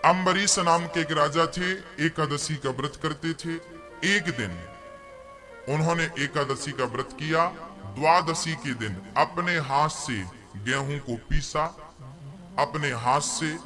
अम्बरीश नाम के एक राजा थे, एकादशी का व्रत करते थे। एक दिन उन्होंने एकादशी का व्रत किया। द्वादशी के दिन अपने हाथ से गेहूं को पीसा, अपने हाथ से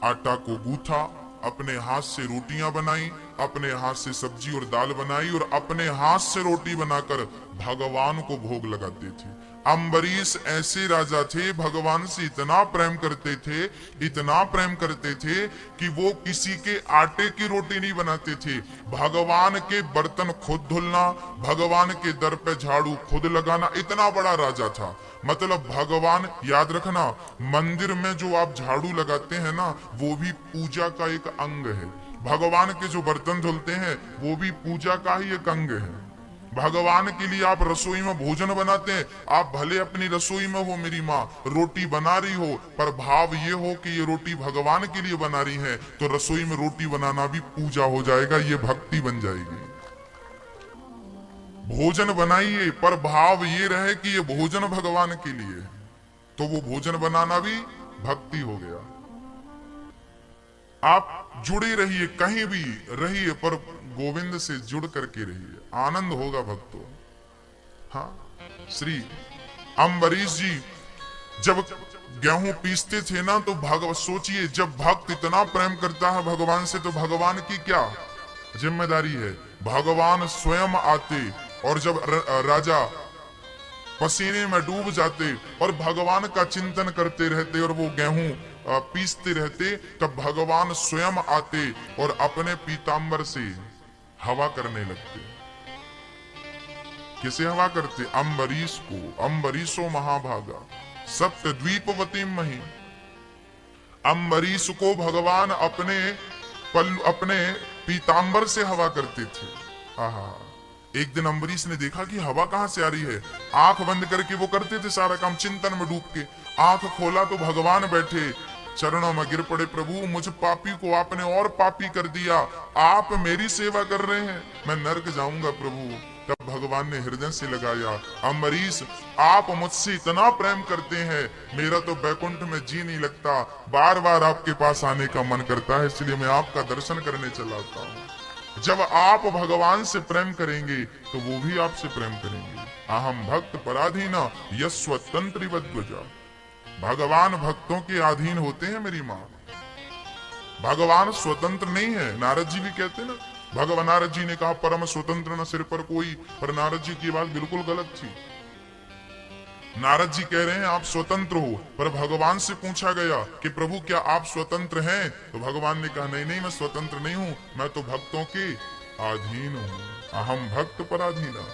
आटा को गूथा, अपने हाथ से रोटियां बनाई, अपने हाथ से सब्जी और दाल बनाई और अपने हाथ से रोटी बनाकर भगवान को भोग लगाते थे। अम्बरीश ऐसे राजा थे, भगवान से इतना प्रेम करते थे, इतना प्रेम करते थे कि वो किसी के आटे की रोटी नहीं बनाते थे। भगवान के बर्तन खुद धुलना, भगवान के दर पे झाड़ू खुद लगाना, इतना बड़ा राजा था। मतलब भगवान, याद रखना, मंदिर में जो आप झाड़ू लगाते हैं ना, वो भी पूजा का एक अंग है। भगवान के जो बर्तन धुलते हैं वो भी पूजा का ही एक अंग है। भगवान के लिए आप रसोई में भोजन बनाते हैं, आप भले अपनी रसोई में हो, मेरी माँ रोटी बना रही हो, पर भाव ये हो कि ये रोटी भगवान के लिए बना रही है, तो रसोई में रोटी बनाना भी पूजा हो जाएगा, ये भक्ति बन जाएगी। भोजन बनाइए पर भाव ये रहे कि ये भोजन भगवान के लिए, तो वो भोजन बनाना भी भक्ति हो गया। आप जुड़े रहिए, कहीं भी रहिए पर गोविंद से जुड़ करके रहिए, आनंद होगा भक्तों। हाँ, श्री अम्बरीश जी जब गेहूं पीसते थे ना, तो सोचिए, जब भक्त इतना प्रेम करता है भगवान से, तो भगवान की क्या जिम्मेदारी है। भगवान स्वयं आते और जब राजा पसीने में डूब जाते और भगवान का चिंतन करते रहते और वो गेहूं पीसते रहते, तब भगवान स्वयं आते और अपने पीतांबर से हवा करने लगते। किसे हवा करते? अम्बरीश को। अम्बरीशो महाभागा सप्त द्वीपवती मही। अम्बरीश को भगवान अपने पीतांबर से हवा करते थे। आहा, एक दिन अम्बरीश ने देखा कि हवा कहां से आ रही है। आंख बंद करके वो करते थे सारा काम, चिंतन में डूब के। आंख खोला तो भगवान बैठे, चरणों में गिर पड़े, प्रभु मुझ पापी को आपने और पापी कर दिया, आप मेरी सेवा कर रहे हैं, मैं नरक जाऊंगा प्रभु। तब भगवान ने हृदय से लगाया, अम्बरीश आप मुझसे इतना प्रेम करते हैं, मेरा तो बैकुंठ में जी नहीं लगता, बार बार आपके पास आने का मन करता है, इसलिए मैं आपका दर्शन करने चला आता हूँ। जब आप भगवान से प्रेम करेंगे तो वो भी आपसे प्रेम करेंगे। अहम भक्त पराधीना यस्वतंत्र वध्वजा। भगवान भक्तों के अधीन होते हैं मेरी माँ। भगवान स्वतंत्र नहीं है। नारद जी भी कहते ना, भगवान नारद जी ने कहा परम स्वतंत्र न सिर पर कोई, पर नारद जी की बात बिल्कुल गलत थी। नारद जी कह रहे हैं आप स्वतंत्र हो, पर भगवान से पूछा गया कि प्रभु क्या आप स्वतंत्र हैं, तो भगवान ने कहा नहीं नहीं, मैं स्वतंत्र नहीं हूं, मैं तो भक्तों के अधीन हूं। अहम भक्त पराधीना,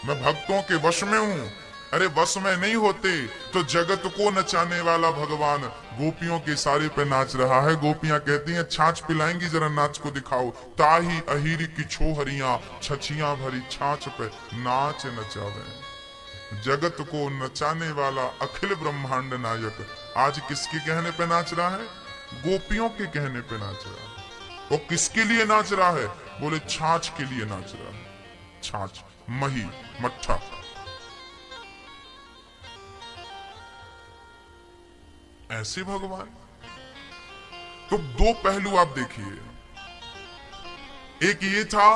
मैं भक्तों के वश में हूं। अरे वश में नहीं होते तो जगत को नचाने वाला भगवान गोपियों के सारे पे नाच रहा है। गोपियां कहती हैं छाछ पिलाएंगी, जरा नाच को दिखाओ। ताही अहीरी की छोहरियां छछियां भरी छाछ पे नाच नचावे। जगत को नचाने वाला अखिल ब्रह्मांड नायक आज किसके कहने पे नाच रहा है? गोपियों के कहने पे नाच रहा है। वो किसके लिए नाच रहा है? बोले छाछ के लिए नाच रहा है। छाछ, मही, मट्ठा। ऐसे भगवान। तो दो पहलू आप देखिए, एक ये था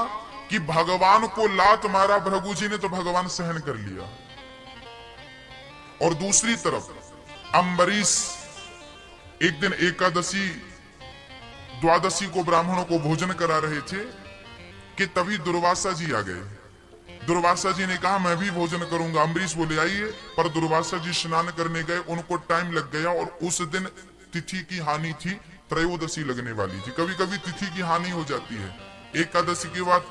कि भगवान को लात मारा भृगु जी ने तो भगवान सहन कर लिया, और दूसरी तरफ अम्बरीश एक दिन एकादशी द्वादशी को ब्राह्मणों को भोजन करा रहे थे कि तभी दुर्वासा जी आ गए। दुर्वासा जी ने कहा मैं भी भोजन करूंगा। अम्बरीश बोले आइए, पर दुर्वासा जी स्नान करने गए, उनको टाइम लग गया और उस दिन तिथि की हानि थी, त्रयोदशी लगने वाली थी। कभी कभी तिथि की हानि हो जाती है, एकादशी के बाद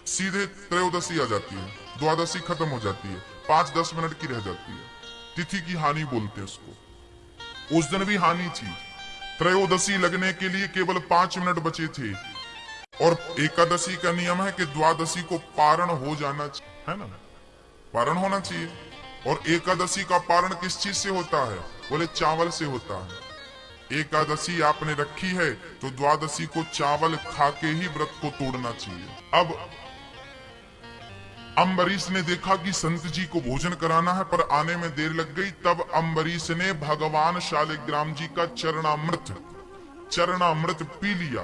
सीधे त्रयोदशी आ जाती है, द्वादशी खत्म हो जाती है, 5-10 मिनट की रह जाती है, तिथि की हानि बोलते हैं उसको। उस दिन भी हानि थी, त्रयोदशी लगने के लिए केवल 5 मिनट बचे थे, और एकादशी का नियम है कि द्वादशी को पारण हो जाना चाहिए, है ना, पारण होना चाहिए। और एकादशी का पारण किस चीज से होता है? बोले चावल से होता है। एकादशी आपने रखी है तो द्वादशी को चावल खा के ही व्रत को तोड़ना चाहिए। अब अम्बरीश ने देखा कि संत जी को भोजन कराना है पर आने में देर लग गई। तब अम्बरीश ने भगवान शालिग्राम जी का चरणामृत चरणामृत पी लिया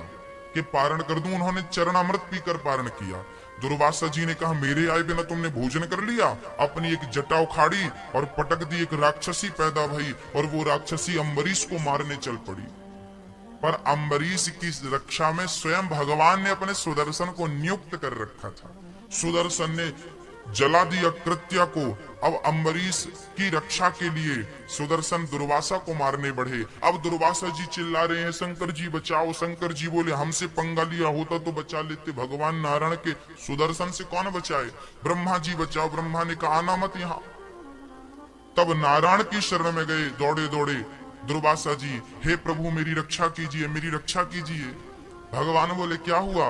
कि पारण कर दूं। उन्होंने चरणामृत पीकर पारण किया। दुर्वासा जी ने कहा मेरे आए बिना तुमने भोजन कर लिया। अपनी एक जटा उखाड़ी और पटक दी। एक राक्षसी पैदा भई और वो राक्षसी अम्बरीश को मारने चल पड़ी। पर अम्बरीश की रक्षा में स्वयं भगवान ने अपने सुदर्शन को नियुक्त कर रखा था। सुदर्शन ने जला दिया कृत्या को। अब अम्बरीश की रक्षा के लिए सुदर्शन दुर्वासा को मारने बढ़े। अब दुर्वासा जी चिल्ला रहे हैं शंकर जी बचाओ। शंकर जी बोले हमसे पंगा लिया होता तो बचा लेते, भगवान नारायण के सुदर्शन से कौन बचाए। ब्रह्मा जी बचाओ। ब्रह्मा ने कहा आना मत यहाँ। तब नारायण की शरण में गए दौड़े दौड़े दुर्वासा जी, हे प्रभु मेरी रक्षा कीजिए, मेरी रक्षा कीजिए। भगवान बोले क्या हुआ।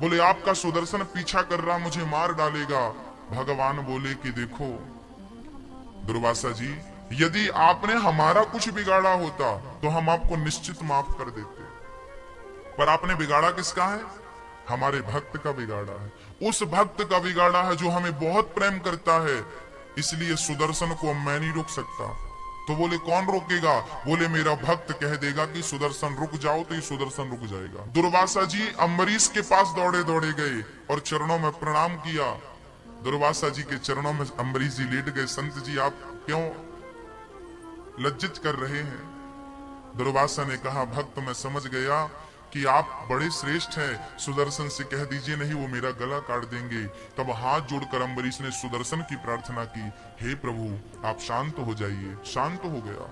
बोले आपका सुदर्शन पीछा कर रहा, मुझे मार डालेगा। भगवान बोले कि देखो दुर्वासा जी, यदि आपने हमारा कुछ बिगाड़ा होता तो हम आपको निश्चित माफ कर देते, पर आपने बिगाड़ा किसका है। हमारे भक्त का बिगाड़ा है। उस भक्त का बिगाड़ा है जो हमें बहुत प्रेम करता है। इसलिए सुदर्शन को मैं नहीं रोक सकता। तो बोले कौन रोकेगा। बोले मेरा भक्त कह देगा कि सुदर्शन रुक जाओ तो ये सुदर्शन रुक जाएगा। दुर्वासा जी अम्बरीश के पास दौड़े दौड़े गए और चरणों में प्रणाम किया। दुर्वासा जी के चरणों में अम्बरीश जी लेट गए। संत जी आप क्यों लज्जित कर रहे हैं। दुर्वासा ने कहा भक्त मैं समझ गया कि आप बड़े श्रेष्ठ हैं, सुदर्शन से कह दीजिए नहीं वो मेरा गला काट देंगे। तब हाथ जोड़कर अम्बरीश ने सुदर्शन की प्रार्थना की, हे प्रभु आप शांत हो जाइए। शांत हो गया।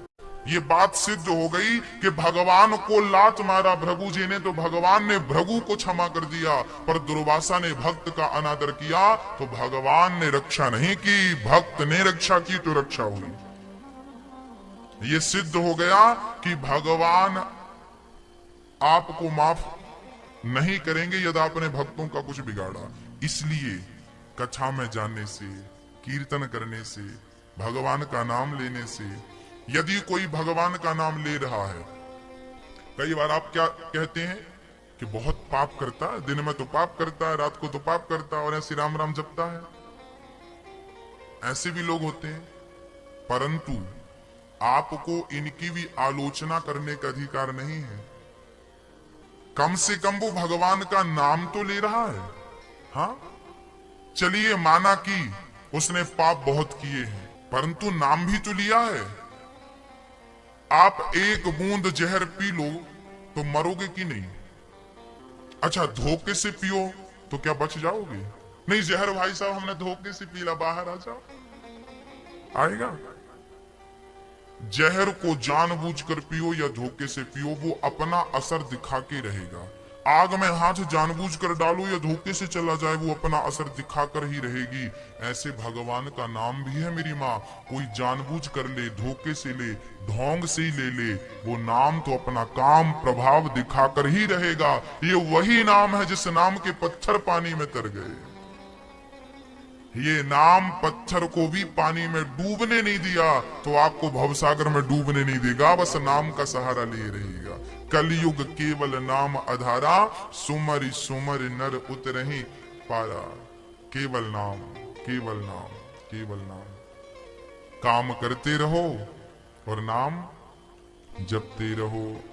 ये बात सिद्ध हो गई कि भगवान को लात मारा भृगु जी ने तो भगवान ने भृगु को क्षमा कर दिया, पर दुर्वासा ने भक्त का अनादर किया तो भगवान ने रक्षा नहीं की, भक्त ने रक्षा की तो रक्षा हुई। ये सिद्ध हो गया कि भगवान आपको माफ नहीं करेंगे यदि आपने भक्तों का कुछ बिगाड़ा। इसलिए कथा में जाने से, कीर्तन करने से, भगवान का नाम लेने से, यदि कोई भगवान का नाम ले रहा है, कई बार आप क्या कहते हैं कि बहुत पाप करता है, दिन में तो पाप करता है, रात को तो पाप करता है और ऐसे राम राम जपता है। ऐसे भी लोग होते हैं, परंतु आपको इनकी भी आलोचना करने का अधिकार नहीं है। कम से कम वो भगवान का नाम तो ले रहा है। हाँ चलिए माना कि उसने पाप बहुत किए हैं, परंतु नाम भी तो लिया है। आप एक बूंद जहर पी लो तो मरोगे कि नहीं। अच्छा धोखे से पियो तो क्या बच जाओगे। नहीं जहर भाई साहब हमने धोखे से पीला, बाहर आ जाओ, आएगा। जहर को जानबूझकर पियो या धोखे से पियो, वो अपना असर दिखा के रहेगा। आग में हाथ जानबूझकर डालो या धोखे से चला जाए, वो अपना असर दिखाकर ही रहेगी। ऐसे भगवान का नाम भी है मेरी माँ, कोई जानबूझ कर ले, धोखे से ले, ढोंग से ही ले ले, वो नाम तो अपना काम प्रभाव दिखाकर ही रहेगा। ये वही नाम है जिस नाम के पत्थर पानी में तर गए। ये नाम पत्थर को भी पानी में डूबने नहीं दिया तो आपको भवसागर में डूबने नहीं देगा, बस नाम का सहारा लिए रहेगा। कलयुग केवल नाम आधारा, सुमरि सुमरि नर उतरहि पारा। केवल नाम, केवल नाम, केवल नाम। काम करते रहो और नाम जपते रहो।